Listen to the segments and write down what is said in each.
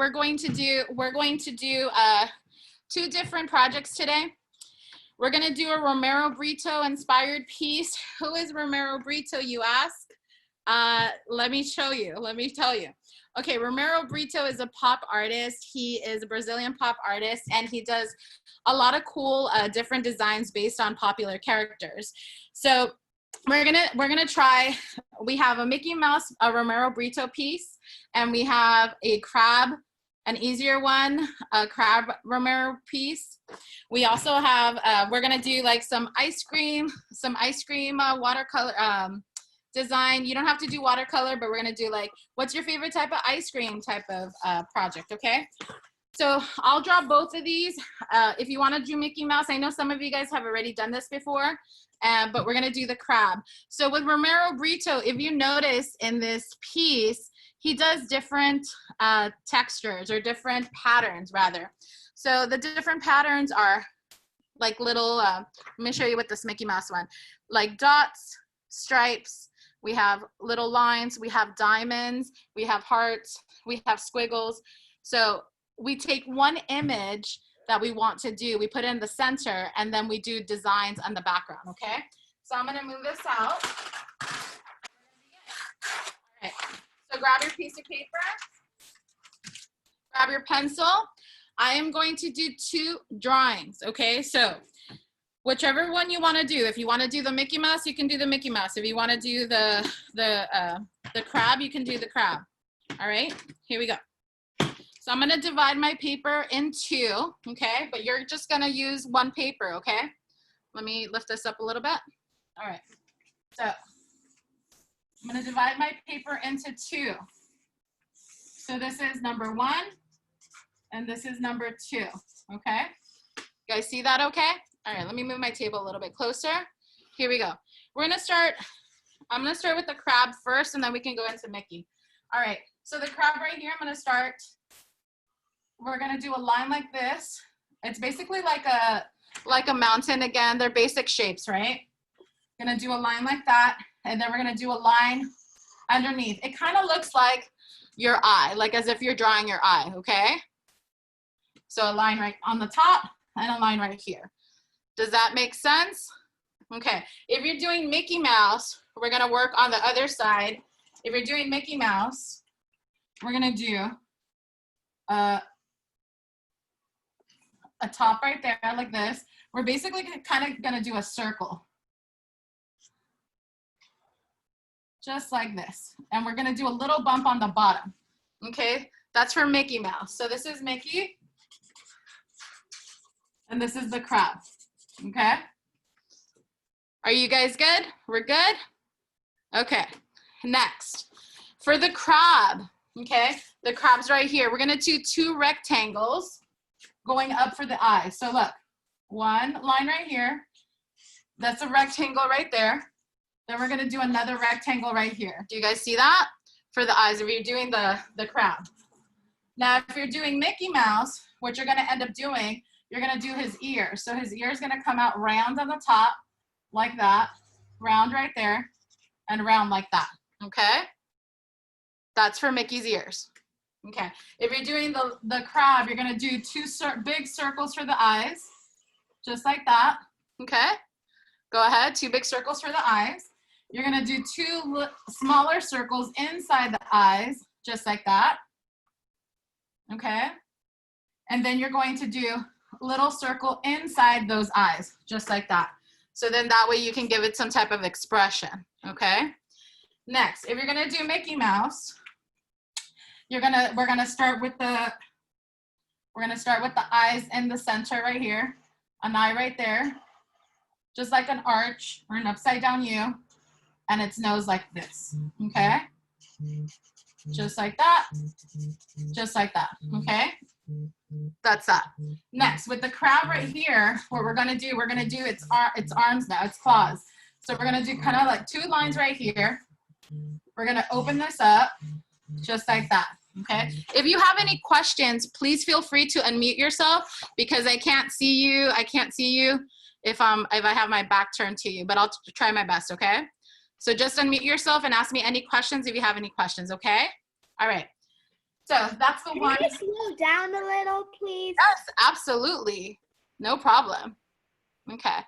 we're going to do two different projects today. We're going to do a Romero Britto inspired piece. Who is Romero Britto, you ask? Let me show you. Let me tell you. Okay, Romero Britto is a pop artist. He is a Brazilian pop artist, and he does a lot of cool different designs based on popular characters. So we're gonna try. We have a Mickey Mouse, a Romero Britto piece, and we have a crab, an easier one, a crab Romero piece. We also have, we're gonna do like some ice cream watercolor design. You don't have to do watercolor, but we're gonna do like, what's your favorite type of ice cream type of project, okay? So I'll draw both of these. If you wanna do Mickey Mouse, I know some of you guys have already done this before, but we're gonna do the crab. So with Romero Britto, if you notice in this piece, he does different textures, or different patterns rather. So the different patterns are like little, let me show you with this Mickey Mouse one, like dots, stripes, we have little lines, we have diamonds, we have hearts, we have squiggles. So we take one image that we want to do, we put it in the center, and then we do designs on the background, okay? So I'm gonna move this out. All right, so grab your piece of paper, grab your pencil. I am going to do two drawings, okay? So whichever one you want to do. If you want to do the Mickey Mouse, you can do the Mickey Mouse. If you want to do the crab, you can do the crab. All right, here we go. So I'm going to divide my paper in two, okay? But you're just going to use one paper, okay? Let me lift this up a little bit. All right, so I'm going to divide my paper into two. So this is number one, and this is number two, okay? You guys see that okay? All right, let me move my table a little bit closer. Here we go. We're gonna start, I'm gonna start with the crab first, and then we can go into Mickey. All right, so the crab right here, I'm gonna start, we're gonna do a line like this. It's basically like a mountain again. They're basic shapes, right? Gonna do a line like that, and then we're gonna do a line underneath. It kind of looks like your eye, like as if you're drawing your eye, okay? So a line right on the top, and a line right here. Does that make sense? Okay, if you're doing Mickey Mouse, we're gonna work on the other side. If you're doing Mickey Mouse, we're gonna do a top right there like this. We're basically kind of gonna do a circle. Just like this. And we're gonna do a little bump on the bottom. Okay, that's for Mickey Mouse. So this is Mickey, and this is the crab. Okay, are you guys good? We're good? Okay, next, for the crab, okay, the crab's right here. We're gonna do two rectangles going up for the eyes. So look, one line right here, that's a rectangle right there. Then we're gonna do another rectangle right here. Do you guys see that? For the eyes, if you're doing the crab. Now, if you're doing Mickey Mouse, what you're gonna end up doing, you're gonna do his ear. So his ear is gonna come out round on the top, like that, round right there, and round like that, okay? That's for Mickey's ears, okay? If you're doing the crab, you're gonna do two big circles for the eyes, just like that, okay? Go ahead, two big circles for the eyes. You're gonna do two smaller circles inside the eyes, just like that, okay? And then you're going to do little circle inside those eyes, just like that. So then that way you can give it some type of expression, okay? Next, if you're gonna do Mickey Mouse, we're gonna start with the eyes in the center right here, an eye right there, just like an arch or an upside down U, and its nose like this, okay? Just like that, okay? That's that. Next, with the crab right here, what we're gonna do its arms now, its claws. So we're gonna do kind of like two lines right here. We're gonna open this up, just like that, okay? If you have any questions, please feel free to unmute yourself, because I can't see you if I have my back turned to you, but I'll try my best, okay? So just unmute yourself and ask me any questions if you have any questions, okay? All right. So that's the one. Can you slow down a little, please? Yes, absolutely. No problem. Okay.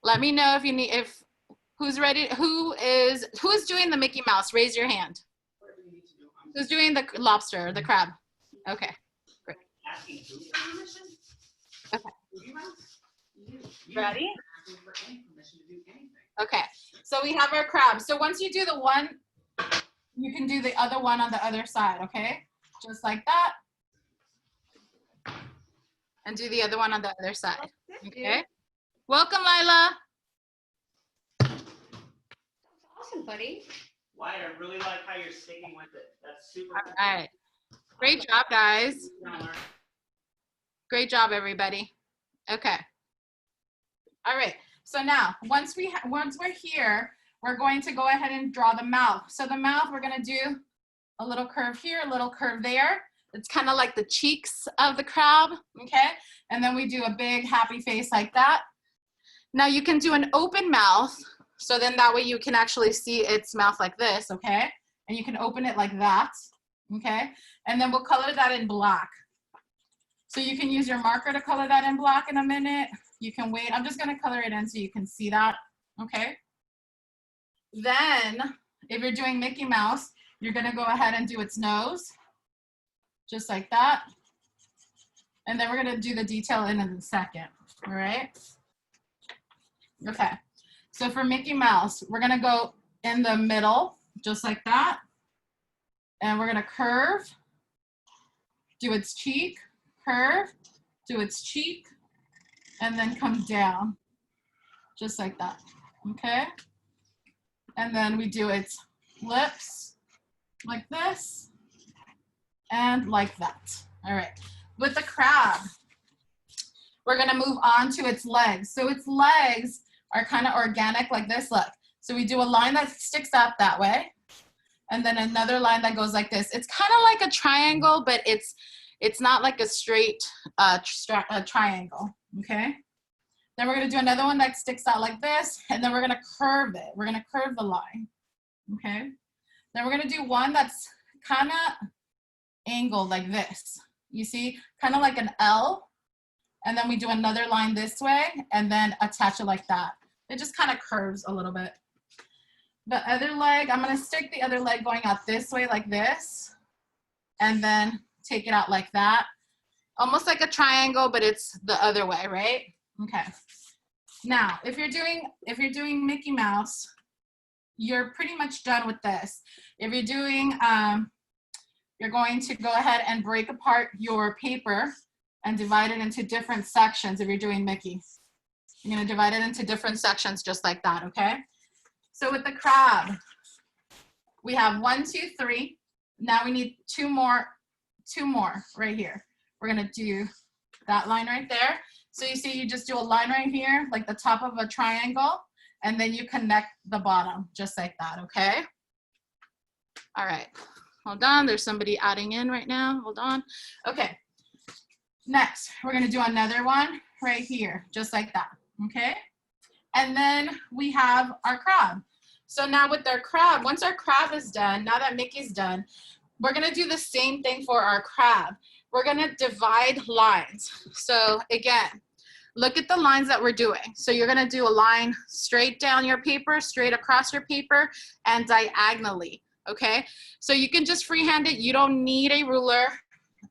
Let me know if you need, if who's ready, who is doing the Mickey Mouse? Raise your hand. Who's doing the lobster, the crab? Okay, great. Okay. Ready? Okay, so we have our crab. So once you do the one, you can do the other one on the other side, okay? Just like that. And do the other one on the other side, okay? Welcome, Lila. That's awesome, buddy. Wyatt, I really like how you're sticking with it. That's super All cool. right. Great job, guys. Great job, everybody. Okay. All right. So now, once we're here, we're going to go ahead and draw the mouth. So the mouth, we're going to do a little curve here, a little curve there. It's kind of like the cheeks of the crab, okay? And then we do a big happy face like that. Now you can do an open mouth, so then that way you can actually see its mouth like this, okay? And you can open it like that, okay? And then we'll color that in black. So you can use your marker to color that in black in a minute. You can wait. I'm just gonna color it in so you can see that, okay? Then, if you're doing Mickey Mouse, you're gonna go ahead and do its nose, just like that. And then we're gonna do the detail in a second, all right? Okay, so for Mickey Mouse, we're gonna go in the middle, just like that. And we're gonna curve, do its cheek, curve, do its cheek, and then come down, just like that, okay? And then we do its lips, like this, and like that. All right, with the crab, we're gonna move on to its legs. So its legs are kind of organic like this, look. So we do a line that sticks out that way, and then another line that goes like this. It's kind of like a triangle, but it's not like a straight triangle, okay? Then we're gonna do another one that sticks out like this, and then we're gonna curve it. We're gonna curve the line, okay? Then we're gonna do one that's kind of angled like this. You see, kind of like an L, and then we do another line this way, and then attach it like that. It just kind of curves a little bit. The other leg, I'm gonna stick the other leg going out this way like this, and then take it out like that. Almost like a triangle, but it's the other way, right? Okay. Now, if you're doing Mickey Mouse, you're pretty much done with this. If you're doing, you're going to go ahead and break apart your paper and divide it into different sections if you're doing Mickey. You're gonna divide it into different sections just like that, okay? So with the crab, we have 1, 2, 3. Now we need two more right here. We're gonna do that line right there. So you see, you just do a line right here, like the top of a triangle, and then you connect the bottom, just like that, okay? All right, hold on, there's somebody adding in right now, hold on. Okay, next, we're gonna do another one right here, just like that, okay? And then we have our crab. So now with our crab, once our crab is done, now that Mickey's done, we're gonna do the same thing for our crab. We're gonna divide lines. So again, look at the lines that we're doing. So you're gonna do a line straight down your paper, straight across your paper, and diagonally, okay? So you can just freehand it. You don't need a ruler.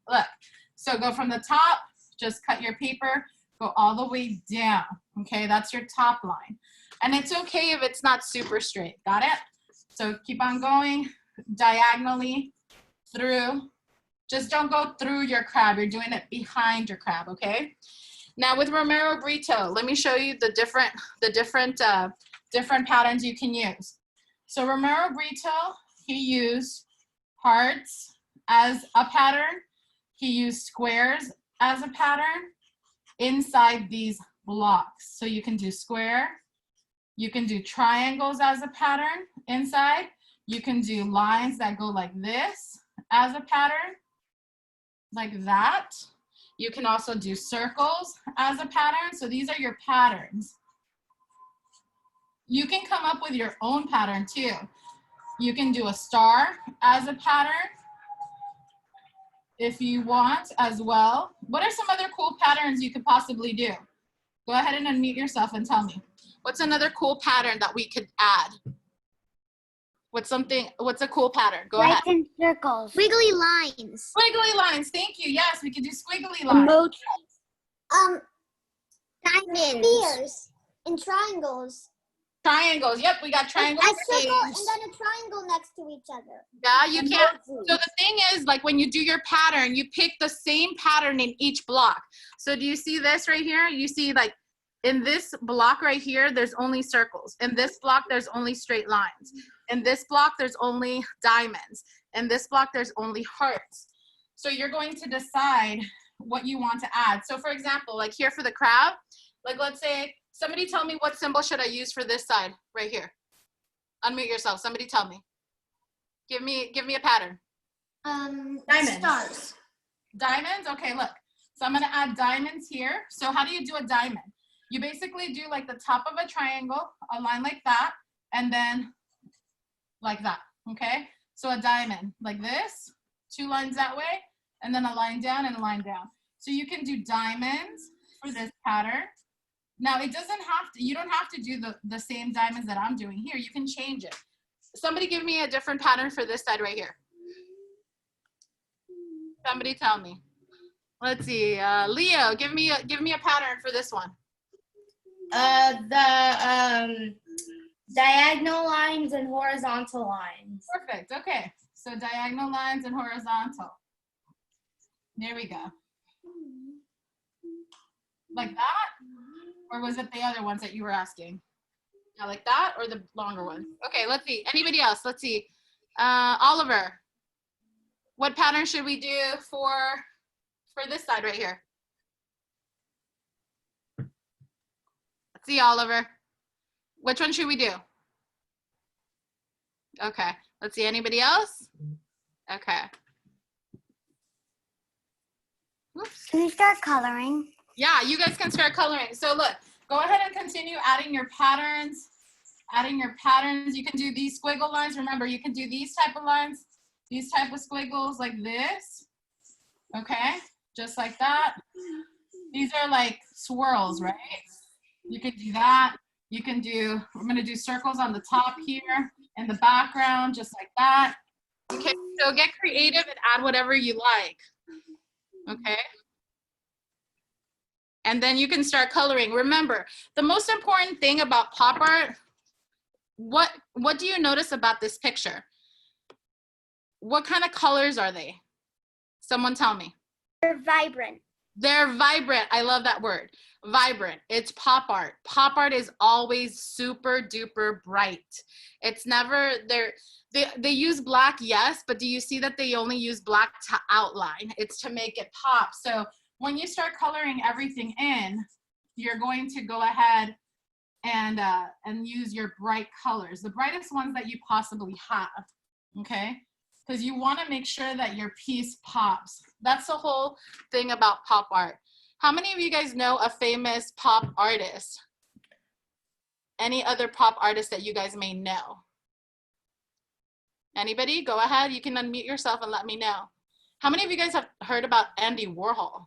Look, so go from the top, just cut your paper, go all the way down, okay? That's your top line. And it's okay if it's not super straight, got it? So keep on going diagonally through. Just don't go through your crab, you're doing it behind your crab, okay? Now with Romero Britto, let me show you the different patterns you can use. So Romero Britto, he used hearts as a pattern. He used squares as a pattern inside these blocks. So you can do square, you can do triangles as a pattern inside, you can do lines that go like this as a pattern, like that. You can also do circles as a pattern. So these are your patterns. You can come up with your own pattern too. You can do a star as a pattern. if you want as well. What are some other cool patterns you could possibly do? Go ahead and unmute yourself and tell me. What's another cool pattern that we could add? What's a cool pattern? Go ahead. in circles. Wiggly lines. Squiggly lines, thank you. Yes, we could do squiggly lines. Emojis. Diamonds. Spheres. And triangles. Triangles, yep, we got triangles. A circle and then a triangle next to each other. Yeah, you can't. Emojis. So the thing is, like when you do your pattern, you pick the same pattern in each block. So do you see this right here? You see like in this block right here, there's only circles. In this block, there's only straight lines. In this block, there's only diamonds. In this block, there's only hearts. So you're going to decide what you want to add. So for example, like here for the crab, like let's say, somebody tell me what symbol should I use for this side right here. Unmute yourself, somebody tell me. Give me a pattern. Diamonds. Stars. Diamonds, okay, look. So I'm gonna add diamonds here. So how do you do a diamond? You basically do like the top of a triangle, a line like that, and then like that, okay? So a diamond like this, 2 lines that way, and then a line down and a line down. So you can do diamonds for this pattern. Now it doesn't have to, you don't have to do the same diamonds that I'm doing here. You can change it. Somebody give me a different pattern for this side right here. Somebody tell me. Let's see, Leo, give me a pattern for this one. The diagonal lines and horizontal lines. Perfect, okay. So diagonal lines and horizontal. There we go. Like that? Or was it the other ones that you were asking? Yeah, like that or the longer one? Okay, let's see. Anybody else? Let's see. Oliver, what pattern should we do for this side right here? Let's see, Oliver. Which one should we do? Okay, let's see. Anybody else? Okay. Oops. Can we start coloring? Yeah, you guys can start coloring. So look, go ahead and continue adding your patterns. You can do these squiggle lines. Remember, you can do these type of lines, these type of squiggles like this. Okay, just like that. These are like swirls, right? You can do that. You can do, we're gonna do circles on the top here in the background, just like that. Okay, so get creative and add whatever you like. Okay. And then you can start coloring. Remember, the most important thing about pop art, what do you notice about this picture? What kind of colors are they? Someone tell me. They're vibrant. They're vibrant. I love that word. Vibrant. It's pop art. Pop art is always super duper bright. It's never, they use black, yes, but do you see that they only use black to outline? It's to make it pop. So when you start coloring everything in, you're going to go ahead and use your bright colors, the brightest ones that you possibly have, okay? Because you want to make sure that your piece pops. That's the whole thing about pop art. How many of you guys know a famous pop artist? Any other pop artists that you guys may know? Anybody? Go ahead. You can unmute yourself and let me know. How many of you guys have heard about Andy Warhol?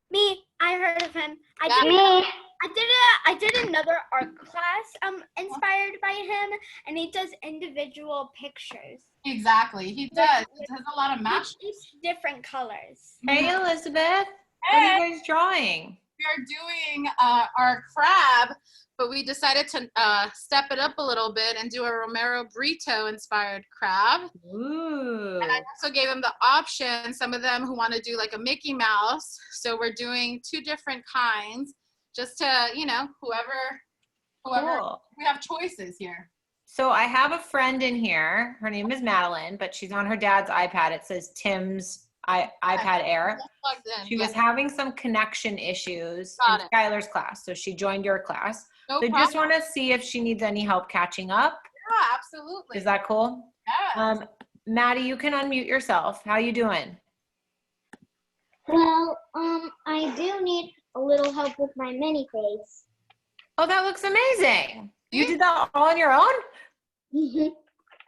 Me, I heard of him. I did another art class inspired by him, and he does individual pictures. Exactly, he does. He does a lot of match. Each different colors. Hey, Elizabeth. What are you guys drawing? We are doing our crab, but we decided to step it up a little bit and do a Romero Britto inspired crab. Ooh. And I also gave them the option, some of them who want to do like a Mickey Mouse. So we're doing 2 different kinds just to, you know, whoever, Cool. we have choices here. So I have a friend in here. Her name is Madeline, but she's on her dad's iPad. It says Tim's iPad Air. Plugged in. She was having some connection issues Got in it. Skylar's class, so she joined your class. No So problem. just want to see if she needs any help catching up. Yeah, absolutely. Is that cool? Yes. Maddie, you can unmute yourself. How you doing? Well, I do need a little help with my mini face. Oh, that looks amazing. You did that all on your own?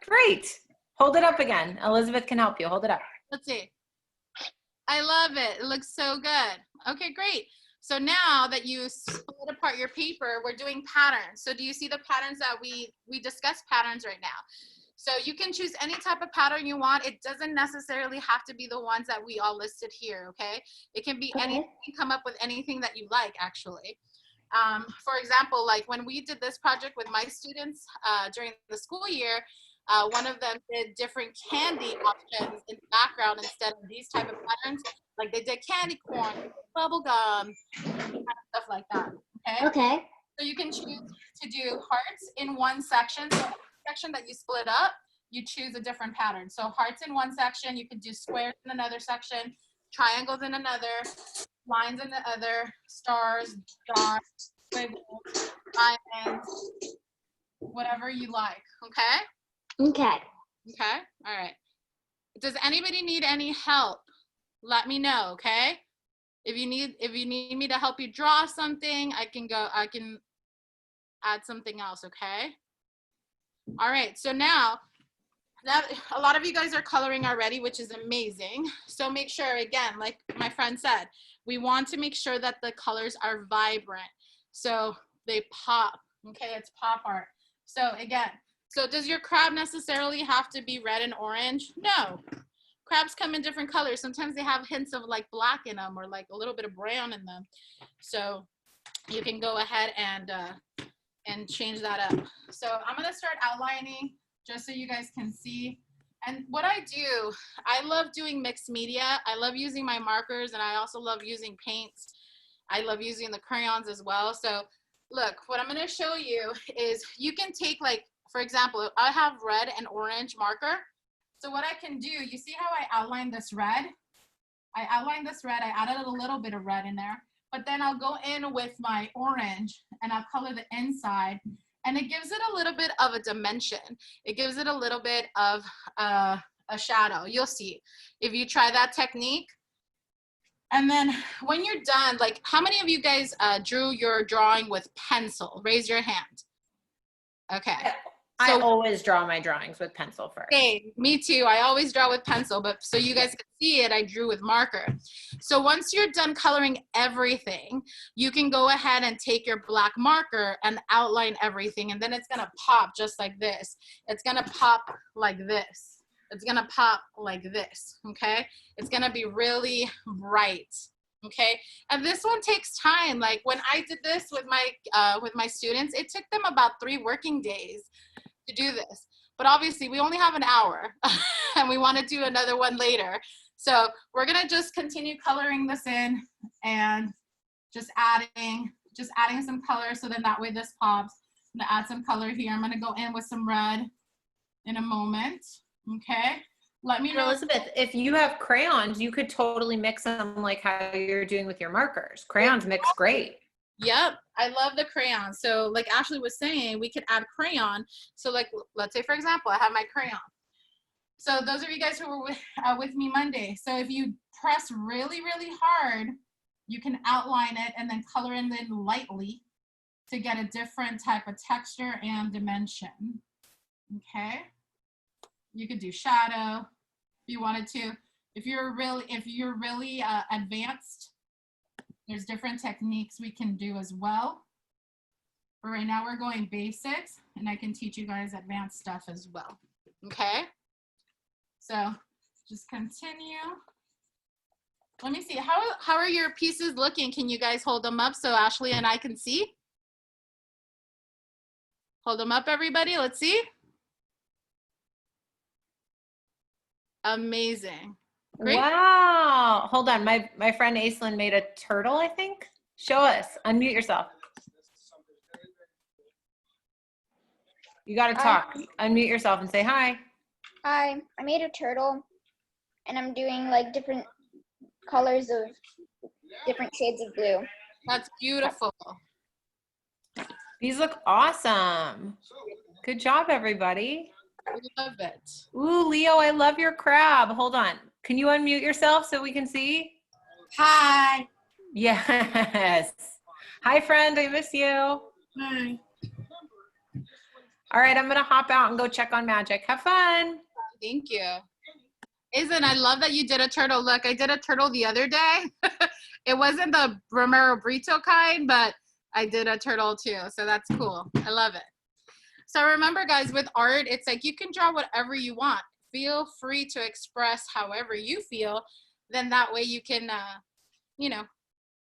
Great. Hold it up again. Elizabeth can help you. Hold it up. Let's see. I love it. It looks so good. Okay, great. So now that you split apart your paper, we're doing patterns. So do you see the patterns that we discussed patterns right now? So you can choose any type of pattern you want. It doesn't necessarily have to be the ones that we all listed here, okay? It can be anything, come up with anything that you like, actually. For example, like when we did this project with my students during the school year, one of them did different candy options in the background instead of these type of patterns. Like they did candy corn, bubble gum, stuff like that, okay? Okay. So you can choose to do hearts in one section. So every section that you split up, you choose a different pattern. So hearts in one section, you could do squares in another section, triangles in another, lines in the other, stars, dots, squiggles, diamonds, whatever you like, okay? Okay. Okay, all right. Does anybody need any help? Let me know, okay? If you need me to help you draw something, I can add something else, okay? All right, so now a lot of you guys are coloring already, which is amazing. So make sure, again, like my friend said, we want to make sure that the colors are vibrant. So they pop, okay? It's pop art. So again, so does your crab necessarily have to be red and orange? No. Crabs come in different colors. Sometimes they have hints of like black in them or like a little bit of brown in them. So you can go ahead and change that up. So I'm gonna start outlining just so you guys can see. And what I do, I love doing mixed media. I love using my markers and I also love using paints. I love using the crayons as well. So look, what I'm gonna show you is you can take like, for example, I have red and orange marker. So what I can do, you see how I outlined this red? I outlined this red, I added a little bit of red in there, but then I'll go in with my orange and I'll color the inside and it gives it a little bit of a dimension. It gives it a little bit of a shadow. You'll see if you try that technique. And then when you're done, like how many of you guys drew your drawing with pencil? Raise your hand. Okay. I always draw my drawings with pencil first. Okay, me too. I always draw with pencil, but so you guys can see it, I drew with marker. So once you're done coloring everything, you can go ahead and take your black marker and outline everything, and then it's gonna pop just like this. It's gonna pop like this. It's gonna pop like this, okay? It's gonna be really bright, okay? And this one takes time. Like when I did this with my students, it took them about 3 working days to do this, but obviously we only have an hour and we want to do another one later. So we're gonna just continue coloring this in and just adding some color so then that way this pops. I'm gonna add some color here. I'm gonna go in with some red in a moment, okay? Let me know. Elizabeth, if you have crayons, you could totally mix them like how you're doing with your markers. Crayons mix great. Yep, I love the crayon. So like Ashley was saying, we could add crayon. So like, let's say for example, I have my crayon. So those of you guys who were with me Monday, so if you press really, really hard, you can outline it and then color it in lightly to get a different type of texture and dimension, okay? You could do shadow if you wanted to. If you're really advanced, there's different techniques we can do as well. But right now we're going basics and I can teach you guys advanced stuff as well. Okay? So just continue. Let me see, how are your pieces looking? Can you guys hold them up so Ashley and I can see? Hold them up, everybody, let's see. Amazing. Great. Wow. Hold on. My friend Aislinn made a turtle, I think. Show us. Unmute yourself. You got to talk. Unmute yourself and say hi. Hi, I made a turtle and I'm doing like different colors of different shades of blue. That's beautiful. These look awesome. Good job, everybody. I love it. Ooh, Leo, I love your crab. Hold on. Can you unmute yourself so we can see? Hi. Yes. Hi, friend. I miss you. Hi. All right, I'm going to hop out and go check on Magic. Have fun. Thank you. I love that you did a turtle. Look, I did a turtle the other day. It wasn't the Romero Britto kind, but I did a turtle too. So that's cool. I love it. So remember, guys, with art, it's like you can draw whatever you want. Feel free to express however you feel. Then that way you can, you know,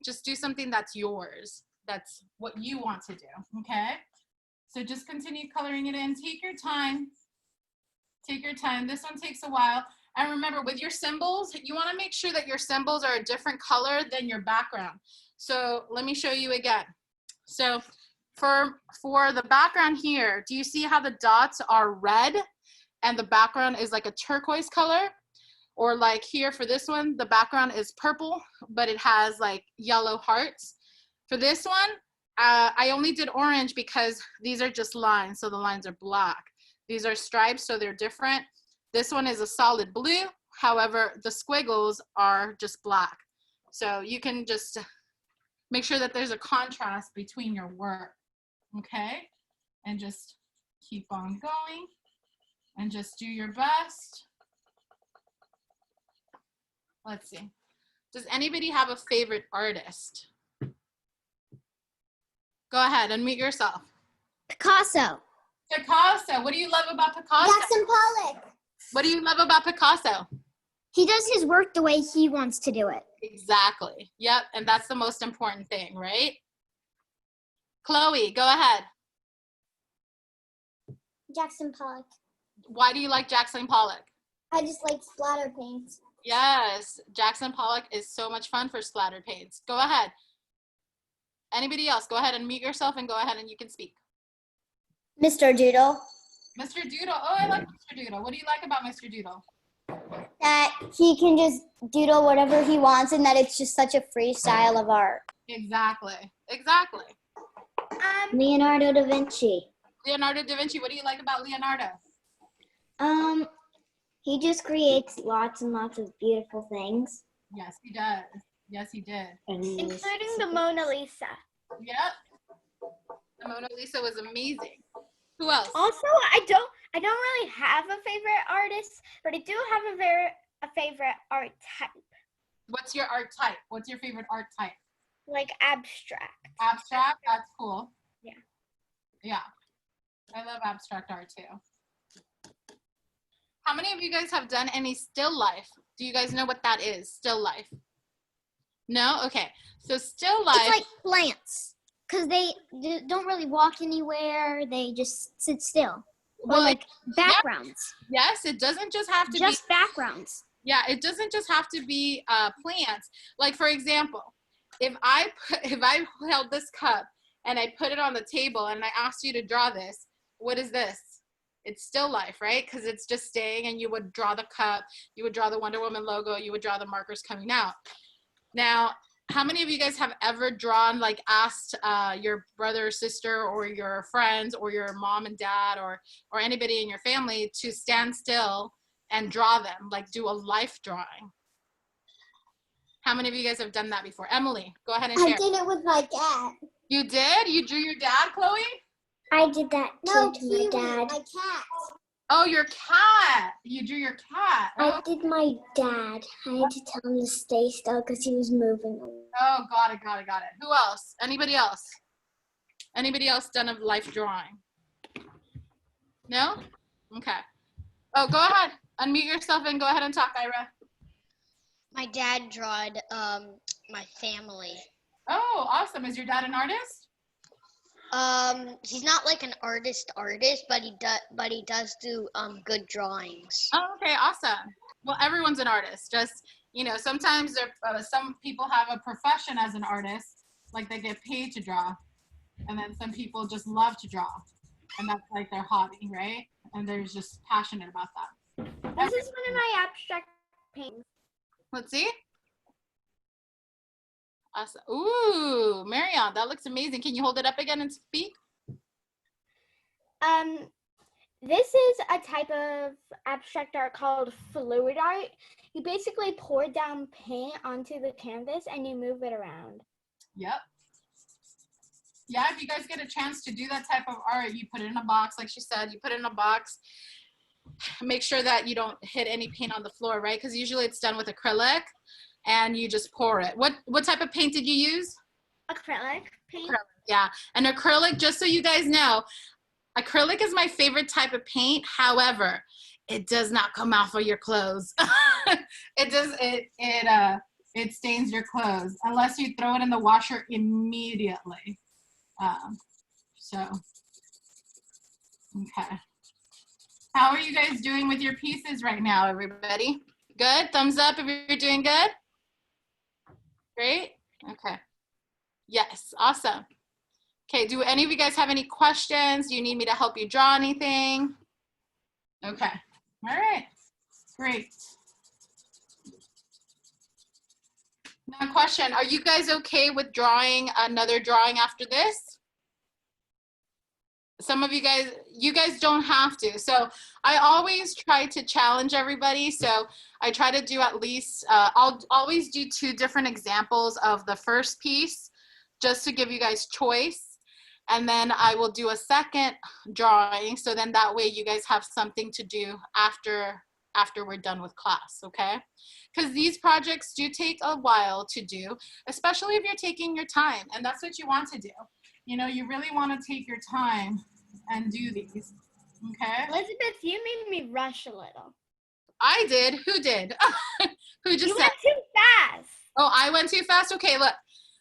just do something that's yours. That's what you want to do, okay? So just continue coloring it in. Take your time. Take your time. This one takes a while. And remember, with your symbols, you want to make sure that your symbols are a different color than your background. So let me show you again. So for the background here, do you see how the dots are red and the background is like a turquoise color? Or like here for this one, the background is purple, but it has like yellow hearts. For this one, I only did orange because these are just lines, so the lines are black. These are stripes, so they're different. This one is a solid blue. However, the squiggles are just black. So you can just make sure that there's a contrast between your work, okay? And just keep on going and just do your best. Let's see. Does anybody have a favorite artist? Go ahead, unmute yourself. Picasso. Picasso. What do you love about Picasso? Jackson Pollock. What do you love about Picasso? He does his work the way he wants to do it. Exactly. Yep. And that's the most important thing, right? Chloe, go ahead. Jackson Pollock. Why do you like Jackson Pollock? I just like splatter paints. Yes, Jackson Pollock is so much fun for splatter paints. Go ahead. Anybody else? Go ahead and mute yourself and go ahead and you can speak. Mr. Doodle. Mr. Doodle. Oh, I like Mr. Doodle. What do you like about Mr. Doodle? That he can just doodle whatever he wants and that it's just such a free style of art. Exactly. Exactly. Leonardo da Vinci. Leonardo da Vinci. What do you like about Leonardo? He just creates lots and lots of beautiful things. Yes, he does. Yes, he did. Including the Mona Lisa. Yep. The Mona Lisa was amazing. Who else? Also, I don't really have a favorite artist, but I do have a favorite art type. What's your art type? What's your favorite art type? Like abstract. Abstract? That's cool. Yeah. Yeah. I love abstract art too. How many of you guys have done any still life? Do you guys know what that is? Still life? No? Okay. So still life. It's like plants, because they don't really walk anywhere. They just sit still. Or Well, like backgrounds. Yes, it doesn't just have to Just backgrounds. Yeah, it doesn't just have to be plants. Like for example, if I held this cup and I put it on the table and I asked you to draw this, what is this? It's still life, right? Because it's just staying, and you would draw the cup, you would draw the Wonder Woman logo, you would draw the markers coming out. Now, how many of you guys have ever drawn, like asked your brother or sister or your friends or your mom and dad or anybody in your family to stand still and draw them, like do a life drawing? How many of you guys have done that before? Emily, go ahead and share. I did it with my dad. You did? You drew your dad, Chloe? I did that too to my dad. My cat. Oh, your cat. You drew your cat. I did my dad. I had to tell him to stay still because he was moving. Oh, got it. Who else? Anybody else? Anybody else done a life drawing? No? Okay. Oh, go ahead. Unmute yourself and go ahead and talk, Ira. My dad drawed my family. Oh, awesome. Is your dad an artist? He's not like an artist, but he does do good drawings. Oh, okay, awesome. Well, everyone's an artist. Just, you know, sometimes some people have a profession as an artist, like they get paid to draw. And then some people just love to draw. And that's like their hobby, right? And they're just passionate about that. This is one of my abstract paintings. Let's see. Awesome. Ooh, Marion, that looks amazing. Can you hold it up again and speak? This is a type of abstract art called fluid art. You basically pour down paint onto the canvas and you move it around. Yep. Yeah, if you guys get a chance to do that type of art, you put it in a box, like she said, you put it in a box make sure that you don't hit any paint on the floor, right? Because usually it's done with acrylic and you just pour it. What type of paint did you use? Acrylic paint. Acrylic, yeah. And acrylic, just so you guys know, acrylic is my favorite type of paint. However, it does not come off of your clothes. It stains your clothes unless you throw it in the washer immediately. Okay. How are you guys doing with your pieces right now, everybody? Good? Thumbs up if you're doing good? Great? Okay. Yes, awesome. Okay, do any of you guys have any questions? Do you need me to help you draw anything? Okay, all right, great. Now question, are you guys okay with drawing another drawing after this? Some of you guys don't have to. So I always try to challenge everybody. So I try to do at least, I'll always do 2 different examples of the first piece just to give you guys choice. And then I will do a second drawing. So then that way you guys have something to do after we're done with class, okay? Because these projects do take a while to do, especially if you're taking your time. And that's what you want to do. You know, you really want to take your time and do these, okay? Elizabeth, you made me rush a little. I did. Who did? Who just You said? went too fast. Oh, I went too fast? Okay, look.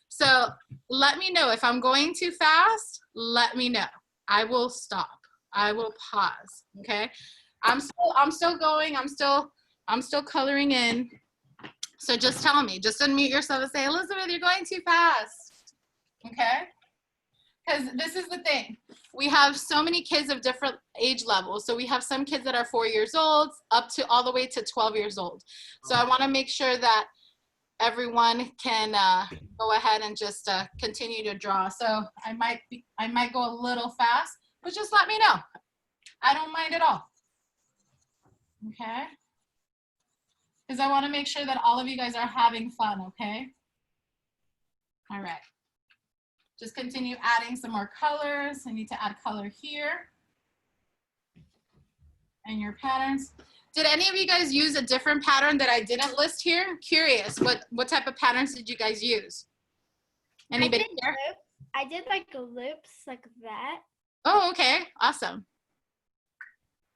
So let me know. If I'm going too fast, let me know. I will stop. I will pause, okay? I'm still going. I'm still coloring in. So just tell me. Just unmute yourself and say, Elizabeth, you're going too fast, okay? Because this is the thing. We have so many kids of different age levels. So we have some kids that are 4 years old up to all the way to 12 years old. So I want to make sure that everyone can go ahead and just continue to draw. So I might go a little fast, but just let me know. I don't mind at all. Okay? Because I want to make sure that all of you guys are having fun, okay? All right. Just continue adding some more colors. I need to add color here. And your patterns. Did any of you guys use a different pattern that I didn't list here? Curious, what type of patterns did you guys use? Anybody here? I did like loops like that. Oh, okay, awesome.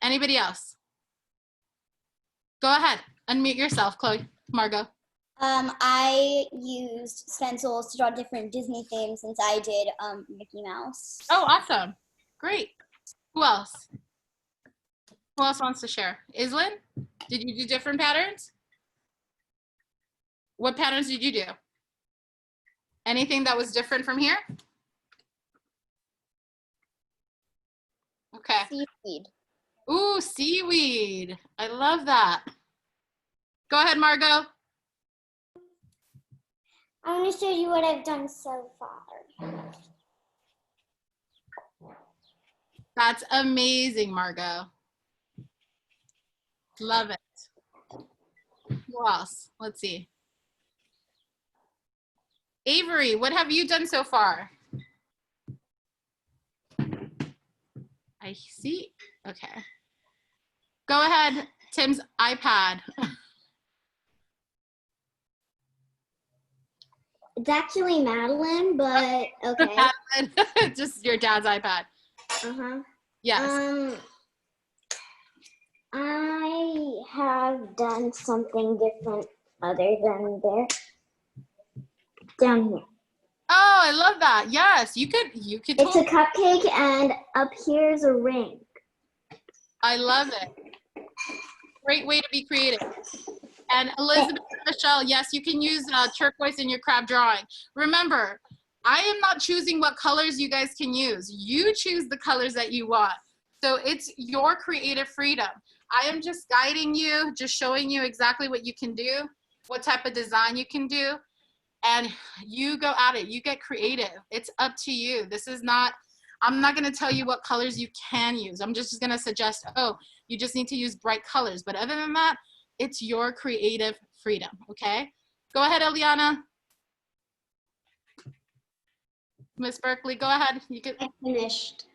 Anybody else? Go ahead, unmute yourself, Chloe, Margot. I used stencils to draw different Disney themes since I did Mickey Mouse. Oh, awesome, great. Who else? Who else wants to share? Islin, did you do different patterns? What patterns did you do? Anything that was different from here? Okay. Seaweed. Ooh, seaweed. I love that. Go ahead, Margot. I want to show you what I've done so far. That's amazing, Margot. Love it. Who else? Let's see. Avery, what have you done so far? I see. Okay. Go ahead, Tim's iPad. It's actually Madeline, but okay. Just your dad's iPad. Uh-huh. Yes. I have done something different other than there. Down here. Oh, I love that. Yes, you could It's a cupcake and up here's a ring. I love it. Great way to be creative. And Elizabeth and Michelle, yes, you can use turquoise in your crab drawing. Remember, I am not choosing what colors you guys can use. You choose the colors that you want. So it's your creative freedom. I am just guiding you, just showing you exactly what you can do, what type of design you can do, and you go at it. You get creative. It's up to you. This is not, I'm not going to tell you what colors you can use. I'm just going to suggest, oh, you just need to use bright colors. But other than that, it's your creative freedom, okay? Go ahead, Eliana. Miss Berkeley, go ahead. You can. I finished.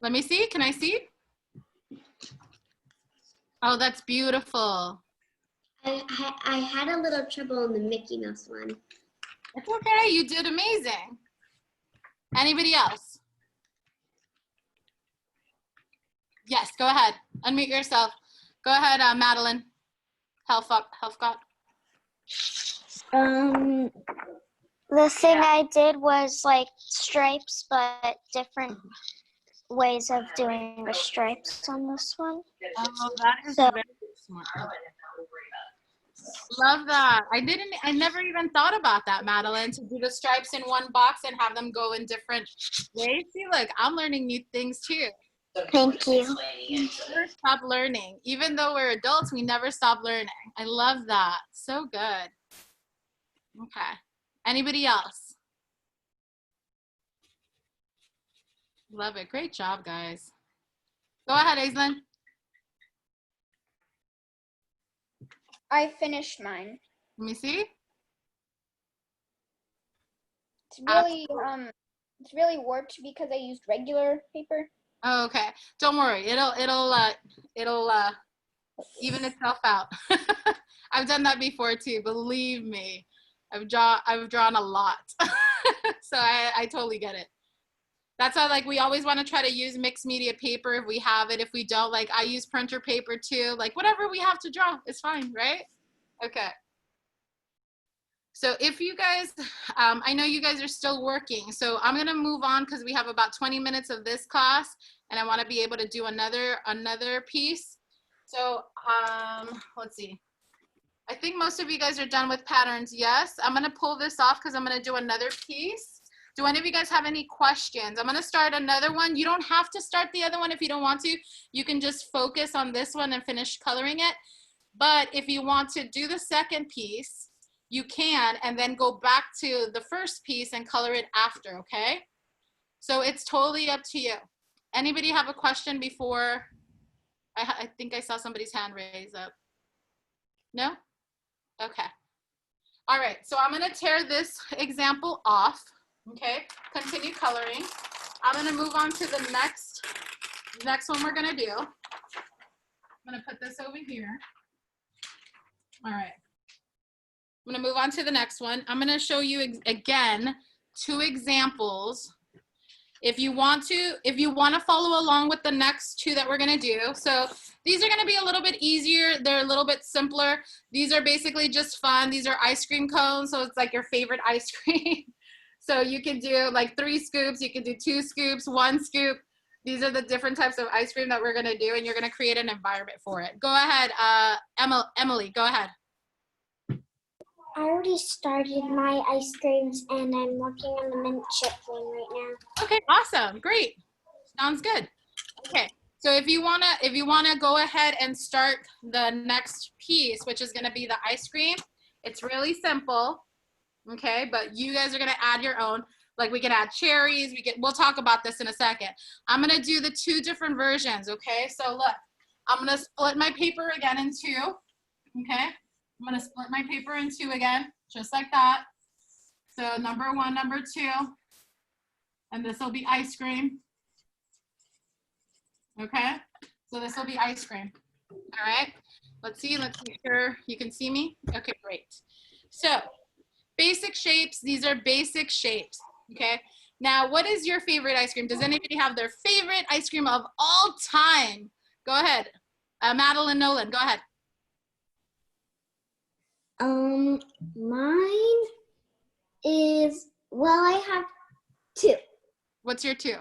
Let me see. Can I see? Oh, that's beautiful. I had a little trouble on the Mickey Mouse one. It's okay. You did amazing. Anybody else? Yes, go ahead. Unmute yourself. Go ahead, Madeline. Helfgott. The thing I did was like stripes, but different ways of doing the stripes on this one. Oh, that is So- very smart. Love that. I never even thought about that, Madeline, to do the stripes in one box and have them go in different ways. See, look, I'm learning new things too. Thank you. We never stop learning. Even though we're adults, we never stop learning. I love that. So good. Okay. Anybody else? Love it. Great job, guys. Go ahead, Aislinn. I finished mine. Let me see. It's really warped because I used regular paper. Oh, okay. Don't worry. It'll even itself out. I've done that before too. Believe me, I've drawn a lot. So I totally get it. That's why, like, we always want to try to use mixed media paper if we have it. If we don't, like, I use printer paper too. Like, whatever we have to draw is fine, right? Okay. So if you guys, I know you guys are still working, so I'm gonna move on because we have about 20 minutes of this class, and I want to be able to do another piece. So let's see. I think most of you guys are done with patterns. Yes, I'm gonna pull this off because I'm gonna do another piece. Do any of you guys have any questions? I'm gonna start another one. You don't have to start the other one if you don't want to. You can just focus on this one and finish coloring it. But if you want to do the second piece, you can, and then go back to the first piece and color it after, okay? So it's totally up to you. Anybody have a question before? I think I saw somebody's hand raise up. No? Okay. All right, so I'm gonna tear this example off, okay? Continue coloring. I'm gonna move on to the next one we're gonna do. I'm gonna put this over here. All right. I'm gonna move on to the next one. I'm gonna show you again 2 examples. If you want to follow along with the next 2 that we're gonna do. So these are gonna be a little bit easier. They're a little bit simpler. These are basically just fun. These are ice cream cones. So it's like your favorite ice cream. So you can do like 3 scoops. You can do 2 scoops, 1 scoop. These are the different types of ice cream that we're gonna do, and you're gonna create an environment for it. Go ahead, Emily, go ahead. I already started my ice creams and I'm working on the mint chip one right now. Okay, awesome, great. Sounds good. Okay, so if you wanna go ahead and start the next piece, which is gonna be the ice cream, it's really simple, okay? But you guys are gonna add your own. Like we can add cherries, we'll talk about this in a second. I'm gonna do the 2 different versions, okay? So look, I'm gonna split my paper again in 2, okay? I'm gonna split my paper in 2 again, just like that. So number 1, number 2, and this will be ice cream. Okay, so this will be ice cream. All right, let's make sure you can see me. Okay, great. So basic shapes, these are basic shapes, okay? Now, what is your favorite ice cream? Does anybody have their favorite ice cream of all time? Go ahead. Madeline Nolan, go ahead. Mine is, well, I have 2. What's your 2?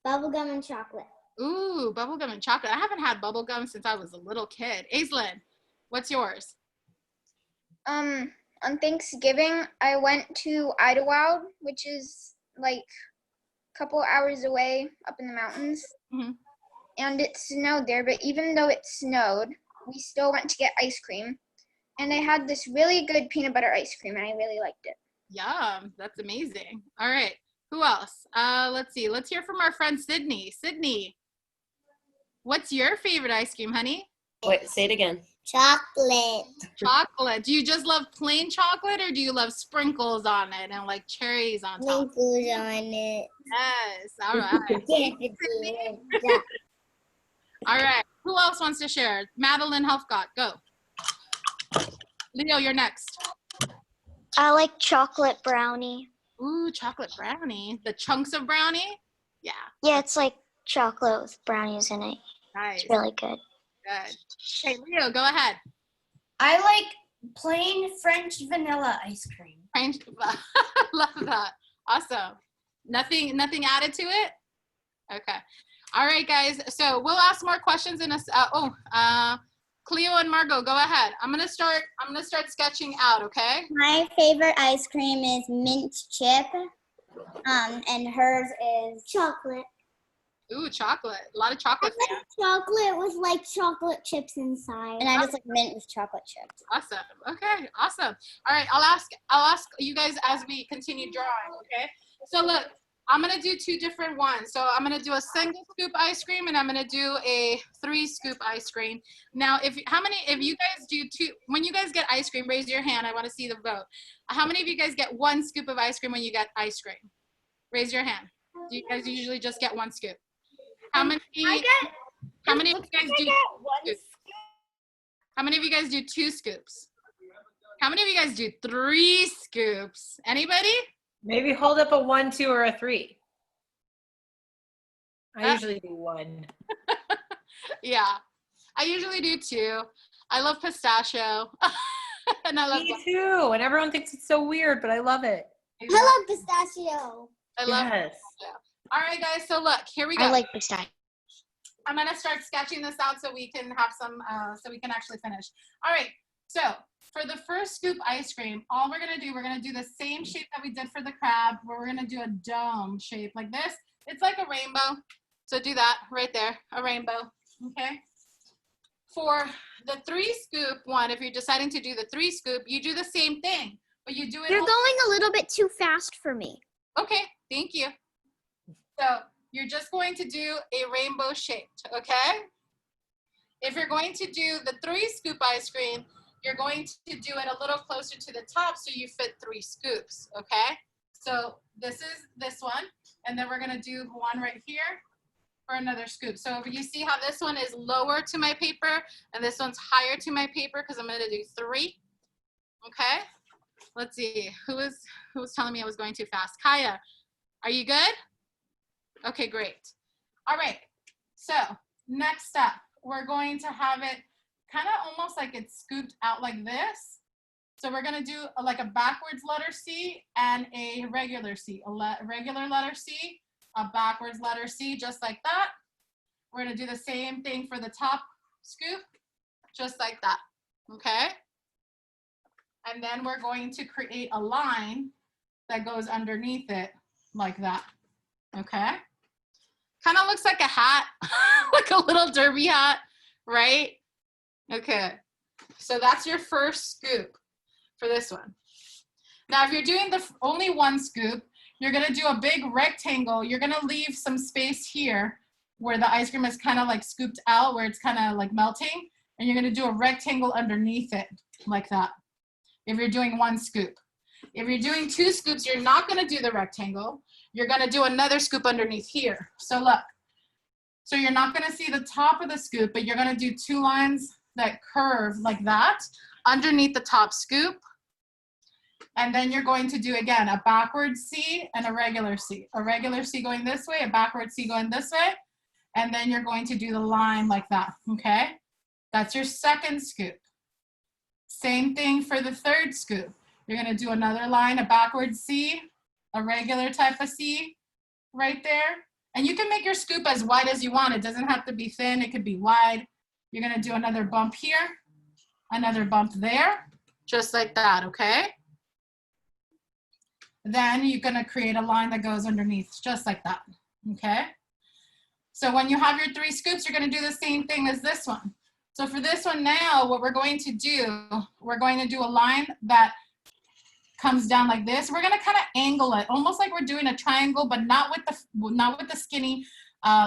Bubblegum and chocolate. Ooh, bubblegum and chocolate. I haven't had bubblegum since I was a little kid. Aislinn, what's yours? On Thanksgiving, I went to Idlewild, which is like a couple hours away up in the mountains. Mhm. And it snowed there, but even though it snowed, we still went to get ice cream. And I had this really good peanut butter ice cream, and I really liked it. Yum, that's amazing. All right, who else? Let's see, let's hear from our friend Sydney. Sydney, what's your favorite ice cream, honey? Wait, say it again. Chocolate. Chocolate. Do you just love plain chocolate, or do you love sprinkles on it and like cherries on top? Sprinkles on it. Yes, all right. All right. Who else wants to share? Madeline Helfgott, go. Leo, you're next. I like chocolate brownie. Ooh, chocolate brownie. The chunks of brownie? Yeah. Yeah, it's like chocolate with brownies in it. Nice. It's really good. Good. Hey, Leo, go ahead. I like plain French vanilla ice cream. Love that. Awesome. Nothing added to it? Okay. All right, guys. So we'll ask more questions in a Cleo and Margot, go ahead. I'm gonna start sketching out, okay? My favorite ice cream is mint chip. And hers is chocolate. Ooh, chocolate. A lot of chocolate I like chocolate with like chocolate chips inside. And I just like mint with chocolate chips. Awesome. Okay, awesome. All right, I'll ask you guys as we continue drawing, okay? So look, I'm gonna do 2 different ones. So I'm gonna do a single scoop ice cream and I'm gonna do a 3 scoop ice cream. Now, if you guys do 2, when you guys get ice cream, raise your hand. I wanna see the vote. How many of you guys get 1 scoop of ice cream when you get ice cream? Raise your hand. Do you guys usually just get 1 scoop? How many of you guys do 2 scoops? How many of you guys do 2 scoops? How many of you guys do 3 scoops? Anybody? Maybe hold up a 1, 2, or a 3. I usually do 1. Yeah, I usually do 2. I love pistachio. And I love Me too. And everyone thinks it's so weird, but I love it. I love pistachio. I love Yes. pistachio. All right, guys. So look, here we go. I like pistachio. I'm gonna start sketching this out so we can have some, so we can actually finish. All right. So for the first scoop ice cream, all we're gonna do the same shape that we did for the crab, where we're gonna do a dome shape like this. It's like a rainbow. So do that right there, a rainbow. Okay. For the 3 scoop one, if you're deciding to do the 3 scoop, you do the same thing, but you do it. You're going a little bit too fast for me. Okay, thank you. So you're just going to do a rainbow shaped, okay? If you're going to do the 3 scoop ice cream, you're going to do it a little closer to the top so you fit 3 scoops, okay? So this is this one, and then we're gonna do one right here for another scoop. So you see how this one is lower to my paper, and this one's higher to my paper because I'm gonna do 3, okay? Let's see, who was telling me I was going too fast? Kaya, are you good? Okay, great. All right, so next up, we're going to have it kind of almost like it's scooped out like this. So we're gonna do like a backwards letter C and a regular C, a regular letter C, a backwards letter C, just like that. We're gonna do the same thing for the top scoop, just like that, okay? And then we're going to create a line that goes underneath it like that, okay? Kind of looks like a hat, like a little derby hat, right? Okay, so that's your first scoop for this one. Now, if you're doing the only 1 scoop, you're gonna do a big rectangle. You're gonna leave some space here where the ice cream is kind of like scooped out, where it's kind of like melting, and you're gonna do a rectangle underneath it like that, if you're doing 1 scoop. If you're doing 2 scoops, you're not gonna do the rectangle. You're gonna do another scoop underneath here. So look, so you're not gonna see the top of the scoop, but you're gonna do 2 lines that curve like that underneath the top scoop. And then you're going to do, again, a backward C and a regular C. A regular C going this way, a backward C going this way. And then you're going to do the line like that, okay? That's your second scoop. Same thing for the third scoop. You're gonna do another line, a backward C, a regular type of C right there. And you can make your scoop as wide as you want. It doesn't have to be thin, it could be wide. You're gonna do another bump here, another bump there, just like that, okay? Then you're gonna create a line that goes underneath, just like that, okay? So when you have your 3 scoops, you're gonna do the same thing as this one. So for this one now, what we're going to do, we're going to do a line that comes down like this. We're gonna kind of angle it, almost like we're doing a triangle, but not with the skinny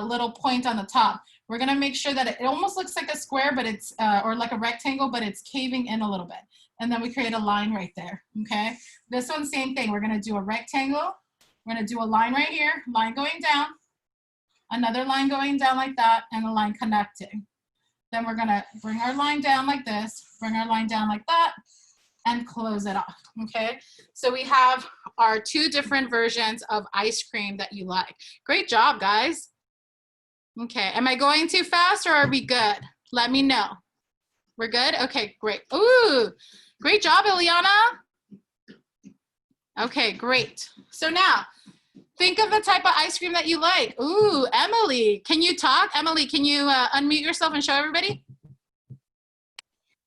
little point on the top. We're gonna make sure that it almost looks like a square, but it's, or like a rectangle, but it's caving in a little bit. And then we create a line right there, okay? This one, same thing. We're gonna do a rectangle. We're gonna do a line right here, line going down, another line going down like that, and a line connecting. Then we're gonna bring our line down like this, bring our line down like that, and close it off, okay? So we have our 2 different versions of ice cream that you like. Great job, guys. Okay, am I going too fast or are we good? Let me know. We're good? Okay, great. Ooh, great job, Ileana. Okay, great. So now, think of the type of ice cream that you like. Ooh, Emily, can you talk? Emily, can you unmute yourself and show everybody?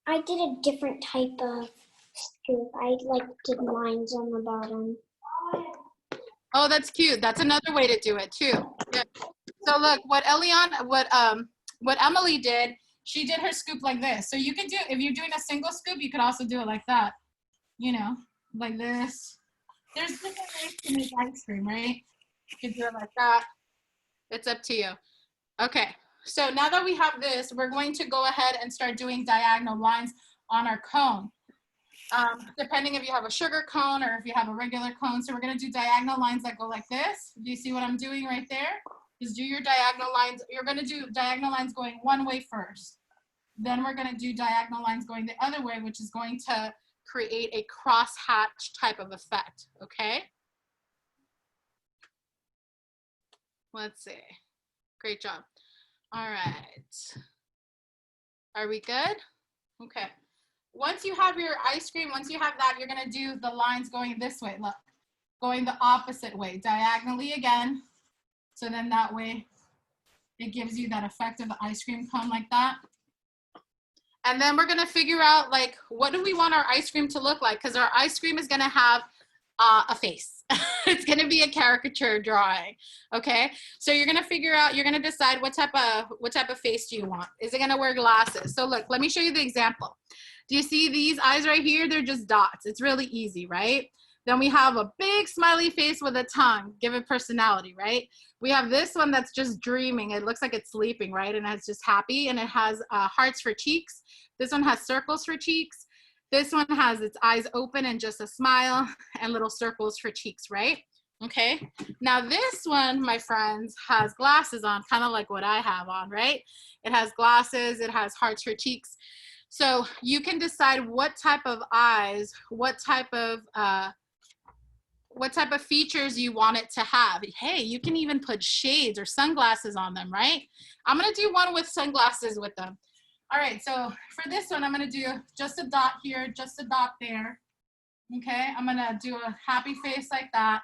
I did a different type of scoop. I did lines on the bottom. Oh, that's cute. That's another way to do it too. Good. So look, what Emily did, she did her scoop like this. So you can do, if you're doing a single scoop, you could also do it like that. You know, like this. There's different ways to make ice cream, right? You can do it like that. It's up to you. Okay, so now that we have this, we're going to go ahead and start doing diagonal lines on our cone. Depending if you have a sugar cone or if you have a regular cone. So we're gonna do diagonal lines that go like this. Do you see what I'm doing right there? Just do your diagonal lines. You're gonna do diagonal lines going one way first. Then we're gonna do diagonal lines going the other way, which is going to create a crosshatch type of effect, okay? Let's see. Great job. All right. Are we good? Okay. Once you have your ice cream, once you have that, you're gonna do the lines going this way, look. Going the opposite way, diagonally again. So then that way, it gives you that effect of the ice cream cone like that. And then we're gonna figure out like, what do we want our ice cream to look like? Because our ice cream is gonna have a face. It's gonna be a caricature drawing, okay? So you're gonna figure out, you're gonna decide what type of face do you want? Is it gonna wear glasses? So look, let me show you the example. Do you see these eyes right here? They're just dots. It's really easy, right? Then we have a big smiley face with a tongue, give it personality, right? We have this one that's just dreaming. It looks like it's sleeping, right? And it's just happy, and it has hearts for cheeks. This one has circles for cheeks. This one has its eyes open and just a smile and little circles for cheeks, right? Okay, now this one, my friends, has glasses on, kind of like what I have on, right? It has glasses, it has hearts for cheeks. So you can decide what type of eyes, what type of features you want it to have. Hey, you can even put shades or sunglasses on them, right? I'm gonna do one with sunglasses with them. All right, so for this one, I'm gonna do just a dot here, just a dot there. Okay, I'm gonna do a happy face like that,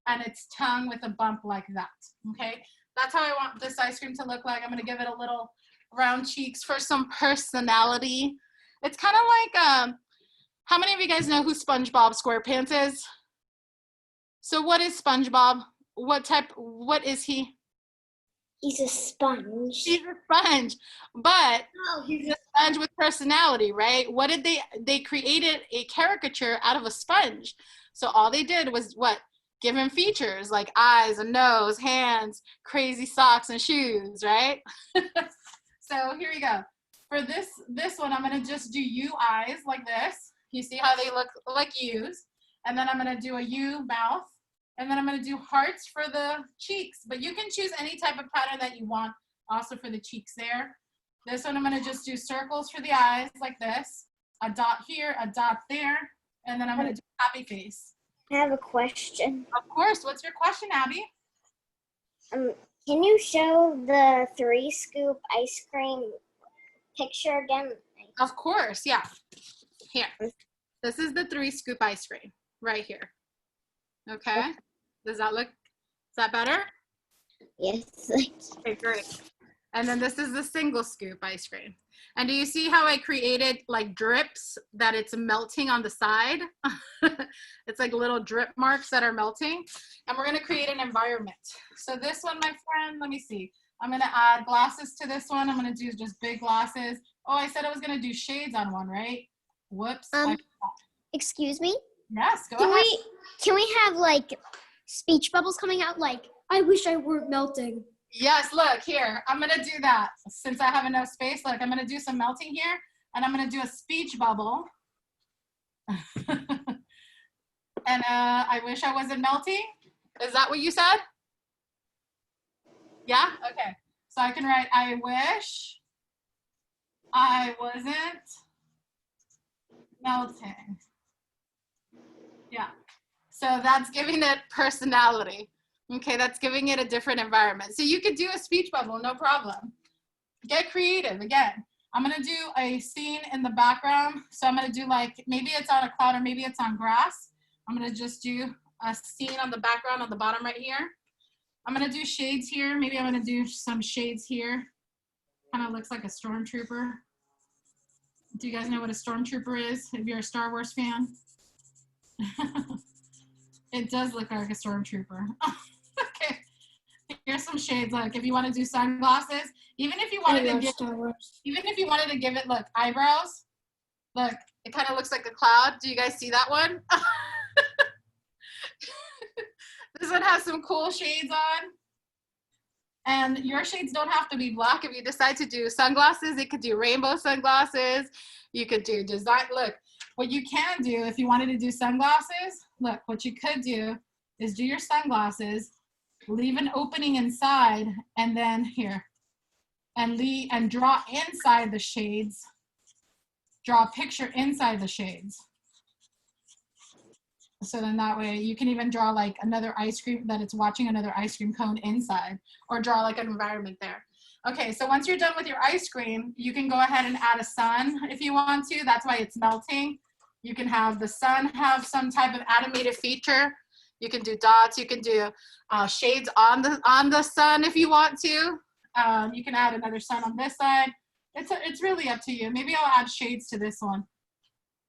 and its tongue with a bump like that, okay? That's how I want this ice cream to look like. I'm gonna give it a little round cheeks for some personality. It's kind of like, how many of you guys know who SpongeBob SquarePants is? So what is SpongeBob? What is he? He's a sponge. He's a sponge, but he's a sponge with personality, right? What did they created a caricature out of a sponge. So all they did was what? Give him features like eyes, a nose, hands, crazy socks and shoes, right? So here we go. For this one, I'm gonna just do U eyes like this. You see how they look like U's? And then I'm gonna do a U mouth. And then I'm gonna do hearts for the cheeks. But you can choose any type of pattern that you want also for the cheeks there. This one, I'm gonna just do circles for the eyes like this. A dot here, a dot there. And then I'm gonna do happy face. I have a question. Of course, what's your question, Abby? Can you show the 3-scoop ice cream picture again? Of course, yeah. Here, this is the 3-scoop ice cream right here. Okay, is that better? Yes. Okay, great. And then this is the single scoop ice cream. And do you see how I created like drips that it's melting on the side? It's like little drip marks that are melting. And we're gonna create an environment. So this one, my friend, let me see. I'm gonna add glasses to this one. I'm gonna do just big glasses. Oh, I said I was gonna do shades on one, right? Whoops. Excuse me? Yes, go ahead. Can we have like speech bubbles coming out like, I wish I weren't melting? Yes, look here. I'm gonna do that. Since I have enough space, look, I'm gonna do some melting here, and I'm gonna do a speech bubble. And I wish I wasn't melting. Is that what you said? Yeah? Okay. So I can write, I wish I wasn't melting. Yeah. So that's giving it personality. Okay, that's giving it a different environment. So you could do a speech bubble, no problem. Get creative. Again, I'm gonna do a scene in the background. So I'm gonna do like, maybe it's on a cloud or maybe it's on grass. I'm gonna just do a scene on the background on the bottom right here. I'm gonna do shades here. Maybe I'm gonna do some shades here. Kind of looks like a stormtrooper. Do you guys know what a stormtrooper is if you're a Star Wars fan? It does look like a stormtrooper. Okay, here's some shades. Like if you want to do sunglasses, even if you wanted to give it, look, eyebrows. Look, it kind of looks like a cloud. Do you guys see that one? This one has some cool shades on. And your shades don't have to be black. If you decide to do sunglasses, you could do rainbow sunglasses. You could do design. Look, what you can do if you wanted to do sunglasses, look, what you could do is do your sunglasses, leave an opening inside, and then here, and draw inside the shades. Draw a picture inside the shades. So then that way you can even draw like another ice cream, that it's watching another ice cream cone inside, or draw like an environment there. Okay, so once you're done with your ice cream, you can go ahead and add a sun if you want to. That's why it's melting. You can have the sun have some type of animated feature. You can do dots. You can do shades on the sun if you want to. You can add another sun on this side. It's really up to you. Maybe I'll add shades to this one.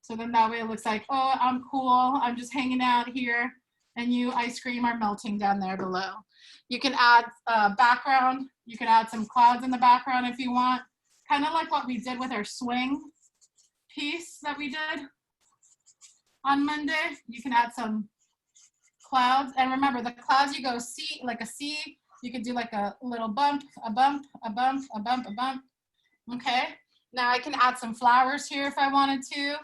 So then that way it looks like, oh, I'm cool. I'm just hanging out here, and you ice cream are melting down there below. You can add background. You can add some clouds in the background if you want. Kind of like what we did with our swing piece that we did on Monday. You can add some clouds. And remember, the clouds, you go C, like a C. You could do like a little bump, a bump, a bump, a bump, a bump. Okay. Now I can add some flowers here if I wanted to.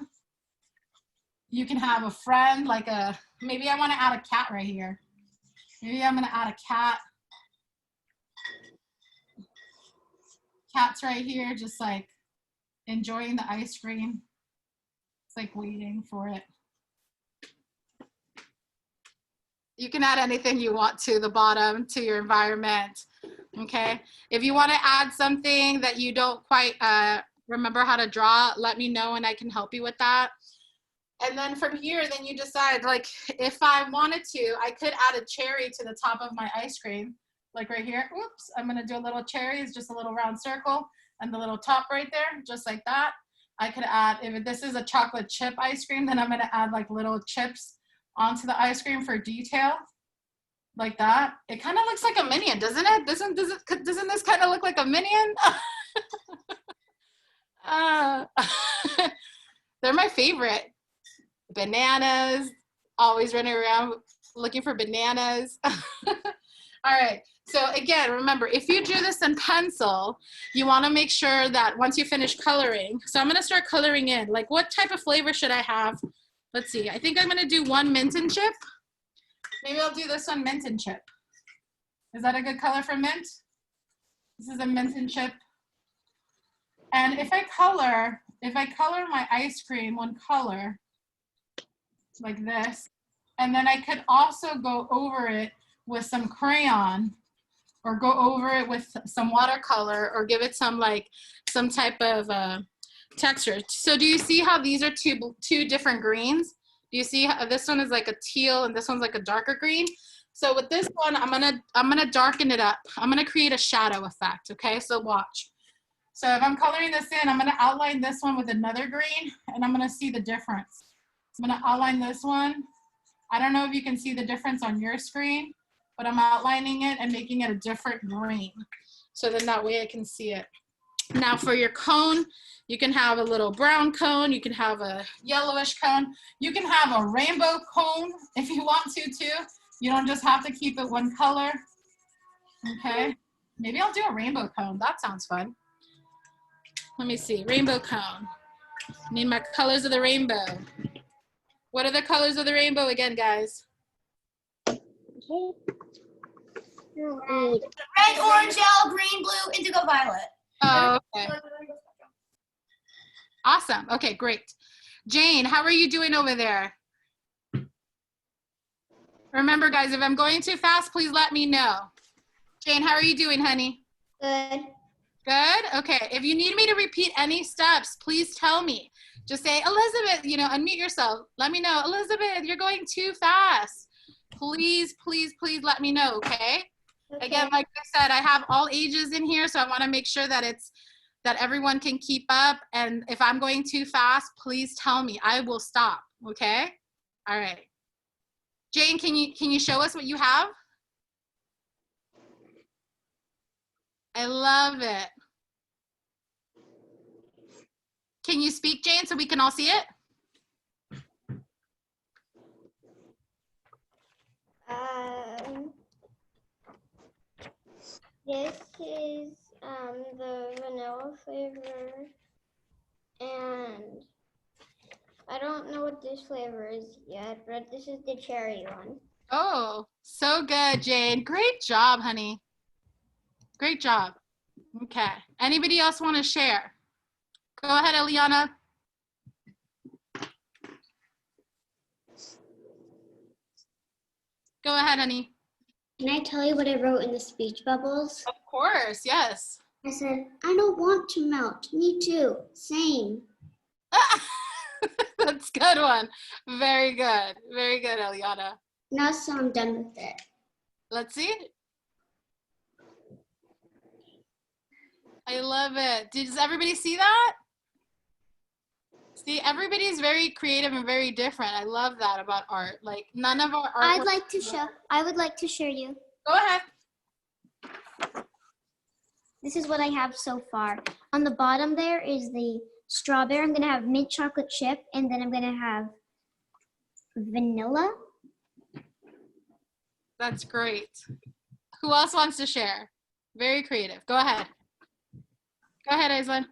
You can have a friend, like maybe I want to add a cat right here. Maybe I'm going to add a cat. Cat's right here, just like enjoying the ice cream. It's like waiting for it. You can add anything you want to the bottom, to your environment. Okay. If you want to add something that you don't quite remember how to draw, let me know and I can help you with that. And then from here, then you decide, like, if I wanted to, I could add a cherry to the top of my ice cream, like right here. Oops, I'm going to do a little cherry. It's just a little round circle, and the little top right there, just like that. I could add, if this is a chocolate chip ice cream, then I'm going to add like little chips onto the ice cream for detail, like that. It kind of looks like a minion, doesn't it? Doesn't this kind of look like a minion? They're my favorite. Bananas, always running around looking for bananas. All right, so again, remember, if you drew this in pencil, you want to make sure that once you finish coloring, so I'm going to start coloring in, like what type of flavor should I have? Let's see, I think I'm going to do one mint and chip. Maybe I'll do this one mint and chip. Is that a good color for mint? This is a mint and chip. And if I color my ice cream one color, like this, and then I could also go over it with some crayon, or go over it with some watercolor, or give it some type of texture. So do you see how these are two different greens? Do you see how this one is like a teal and this one's like a darker green? So with this one, I'm gonna darken it up. I'm gonna create a shadow effect. Okay, so watch. So if I'm coloring this in, I'm gonna outline this one with another green, and I'm gonna see the difference. I'm gonna outline this one. I don't know if you can see the difference on your screen, but I'm outlining it and making it a different green. So then that way I can see it. Now for your cone, you can have a little brown cone, you can have a yellowish cone, you can have a rainbow cone if you want to too. You don't just have to keep it one color. Okay, maybe I'll do a rainbow cone. That sounds fun. Let me see, rainbow cone. Need my colors of the rainbow. What are the colors of the rainbow again, guys? Red, orange, yellow, green, blue, indigo, violet. Oh, okay. Awesome. Okay, great. Jane, how are you doing over there? Remember, guys, if I'm going too fast, please let me know. Jane, how are you doing, honey? Good. Good? Okay. If you need me to repeat any steps, please tell me. Just say, Elizabeth, unmute yourself. Let me know. Elizabeth, you're going too fast. Please, please, please let me know, okay? Again, like I said, I have all ages in here, so I want to make sure that that everyone can keep up. And if I'm going too fast, please tell me. I will stop, okay? All right. Jane, can you show us what you have? I love it. Can you speak, Jane, so we can all see it? This is the vanilla flavor, and I don't know what this flavor is yet, but this is the cherry one. Oh, so good, Jane. Great job, honey. Great job. Okay. Anybody else want to share? Go ahead, Eliana. Go ahead, honey. Can I tell you what I wrote in the speech bubbles? Of course, yes. I said, I don't want to melt. Me too. Same. That's a good one. Very good. Very good, Eliana. Now, so I'm done with it. Let's see. I love it. Does everybody see that? See, everybody's very creative and very different. I love that about art. Like, none of our art. I would like to share you. Go ahead. This is what I have so far. On the bottom there is the strawberry. I'm gonna have mint chocolate chip, and then I'm gonna have vanilla. That's great. Who else wants to share? Very creative. Go ahead. Go ahead, Aislinn.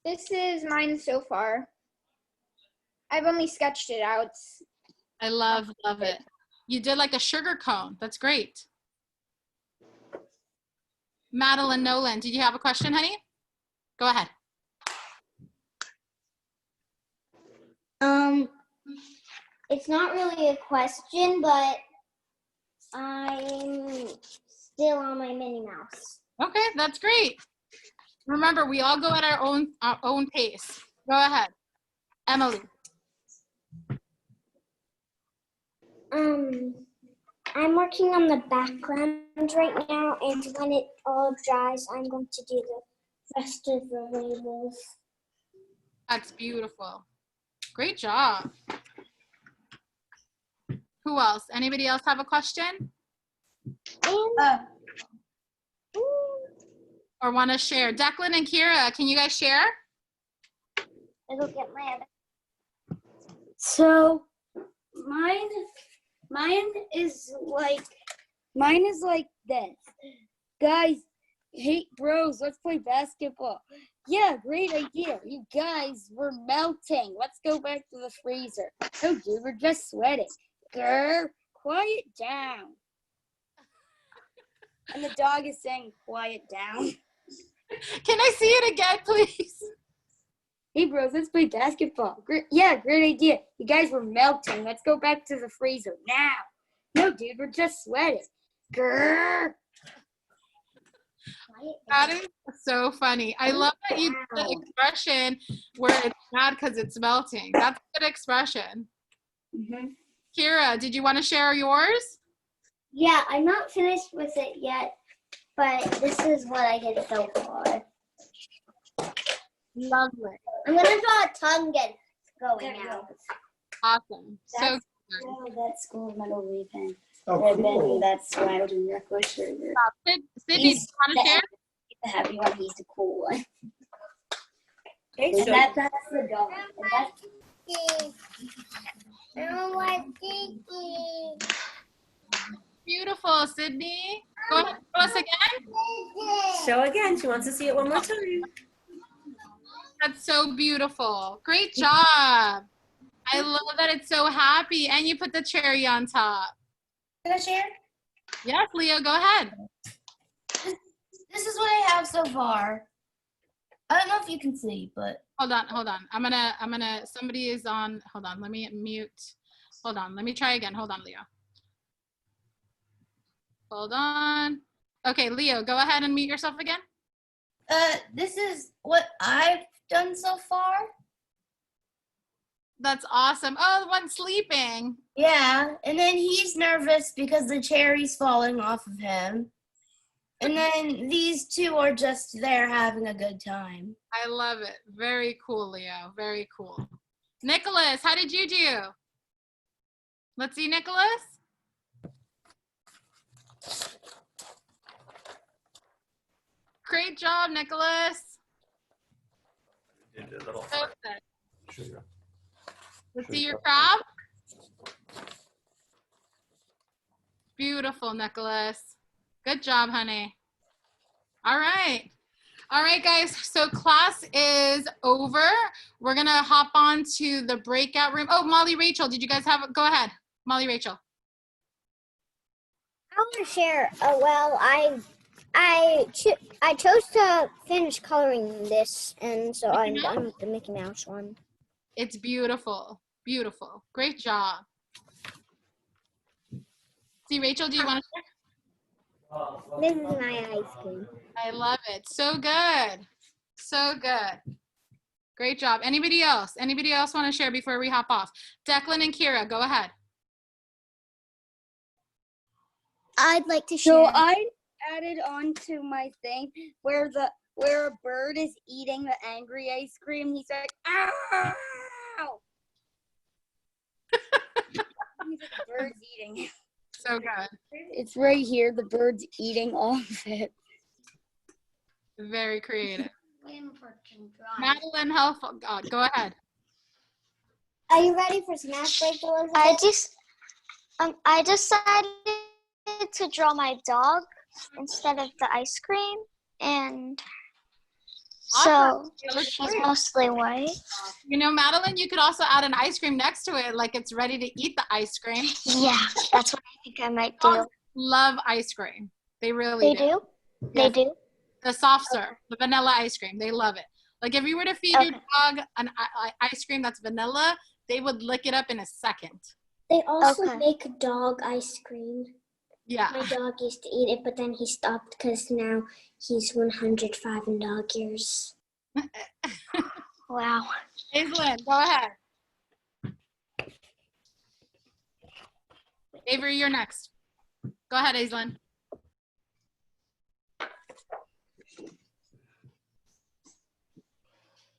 This is mine so far. I've only sketched it out. I love it. You did like a sugar cone. That's great. Madeline Nolan, did you have a question, honey? Go ahead. It's not really a question, but I'm still on my Minnie Mouse. Okay, that's great. Remember, we all go at our own pace. Go ahead. Emily. I'm working on the background right now, and when it all dries, I'm going to do the rest of the labels. That's beautiful. Great job. Who else? Anybody else have a question? Or want to share? Declan and Kira, can you guys share? I go get my other. So mine is like this. Guys, hey bros, let's play basketball. Yeah, great idea. You guys, we're melting. Let's go back to the freezer. No, dude, we're just sweating. Grr, quiet down. And the dog is saying, quiet down. Can I see it again, please? Hey bros, let's play basketball. Yeah, great idea. You guys were melting. Let's go back to the freezer now. No, dude, we're just sweating. Grr. That is so funny. I love that you did the expression where it's mad because it's melting. That's a good expression. Mm-hmm. Kira, did you want to share yours? Yeah, I'm not finished with it yet, but this is what I did so far. Lovely. I'm gonna draw a tongue going out. Awesome. So That's gold medal ribbon. Oh, cool. That's wild and reckless sugar. Sydney, do you want to share? The happy one, he's the cool one. Okay, And so that's the dog. Beautiful, Sydney. Go ahead, show us again. show again. She wants to see it one more time. That's so beautiful. Great job. I love that it's so happy, and you put the cherry on top. Can I share? Yes, Leo, go ahead. This is what I have so far. I don't know if you can see, but Hold on. I'm gonna, somebody is on, hold on, let me mute. Hold on, let me try again. Hold on, Leo. Hold on. Okay, Leo, go ahead and mute yourself again. this is what I've done so far. That's awesome. Oh, the one sleeping. Yeah, and then he's nervous because the cherry's falling off of him. And then these two are just there having a good time. I love it. Very cool, Leo. Very cool. Nicholas, how did you do? Let's see, Nicholas. Great job, Nicholas. So good. Let's see your crab. Beautiful, Nicholas. Good job, honey. All right. All right, guys. So class is over. We're going to hop on to the breakout room. Oh, Molly, Rachel, did you guys have, go ahead. Molly, Rachel. I want to share. Well, I chose to finish coloring this, and so I'm done with the Mickey Mouse one. It's beautiful. Beautiful. Great job. See, Rachel, do you want to share? This is my ice cream. I love it. So good. So good. Great job. Anybody else? Anybody else want to share before we hop off? Declan and Kira, go ahead. I'd like to share. So I added on to my thing where a bird is eating the angry ice cream. He's like, ow! He's like, the bird's eating it. So good. It's right here. The bird's eating all of it. Very creative. Madeline, help. God, go ahead. Are you ready for snack break, Elizabeth? I decided to draw my dog instead of the ice cream, and Awesome. so she's mostly white. You know, Madeline, you could also add an ice cream next to it, like it's ready to eat the ice cream. Yeah, that's what I think I might do. Dogs love ice cream. They really do. Yes. They do. The soft serve, the vanilla ice cream. They love it. Like if you were to feed your dog an ice cream that's vanilla, they would lick it up in a second. They also make dog ice cream. Yeah. My dog used to eat it, but then he stopped because now he's 105 in dog years. Wow. Aislinn, go ahead. Avery, you're next. Go ahead, Aislinn.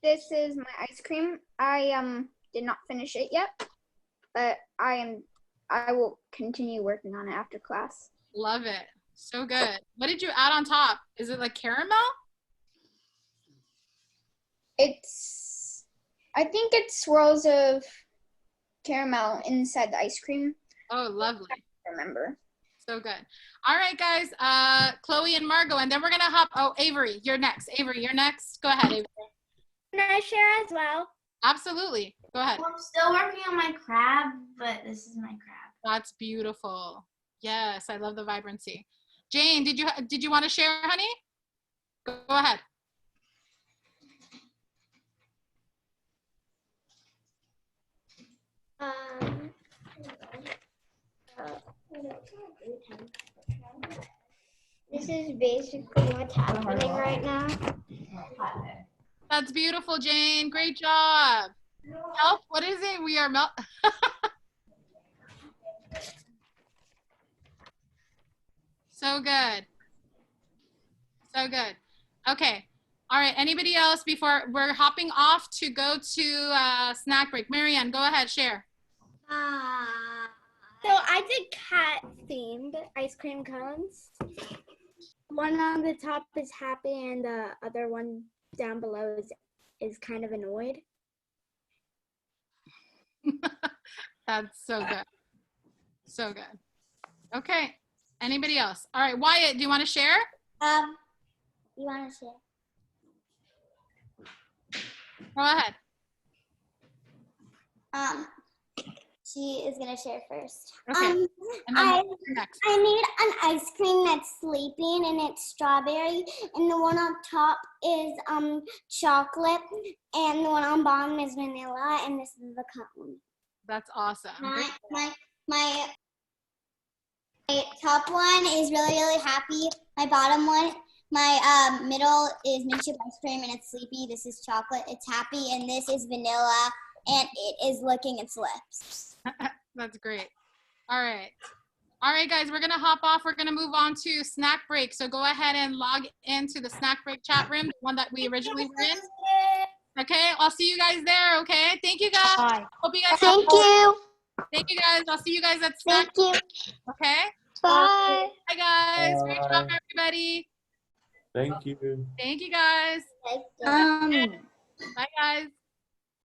This is my ice cream. I did not finish it yet, but I will continue working on it after class. Love it. So good. What did you add on top? Is it like caramel? I think it's swirls of caramel inside the ice cream. Oh, lovely. I remember. So good. All right, guys. Chloe and Margot, and then we're going to hop. Oh, Avery, you're next. Avery, you're next. Go ahead, Avery. Can I share as well? Absolutely. Go ahead. Well, I'm still working on my crab, but this is my crab. That's beautiful. Yes, I love the vibrancy. Jane, did you want to share, honey? Go ahead. This is basically what's happening right now. That's beautiful, Jane. Great job. Melt, what is it? We are melt. So good. So good. Okay. All right. Anybody else before we're hopping off to go to snack break? Marianne, go ahead, share. So I did cat themed ice cream cones. One on the top is happy and the other one down below is kind of annoyed. That's so good. So good. Okay. Anybody else? All right. Wyatt, do you want to share? You want to share? Go ahead. She is gonna share first. Okay. And then I next. I made an ice cream that's sleeping and it's strawberry, and the one on top is chocolate, and the one on bottom is vanilla, and this is the cut one. That's awesome. My top one is really happy. My bottom one, my middle is mint chip ice cream and it's sleepy. This is chocolate, it's happy, and this is vanilla, and it is licking its lips. That's great. All right. All right, guys, we're going to hop off. We're going to move on to snack break. So go ahead and log into the snack break chat room, the one that we originally were in. Okay, I'll see you guys there, okay? Thank you, guys. Bye. Hope you guys Thank you. Thank you, guys. I'll see you guys at snack. Thank you. Okay? Bye. Bye, guys. Great job, Bye. everybody. Thank you. Thank you, guys. Bye, guys.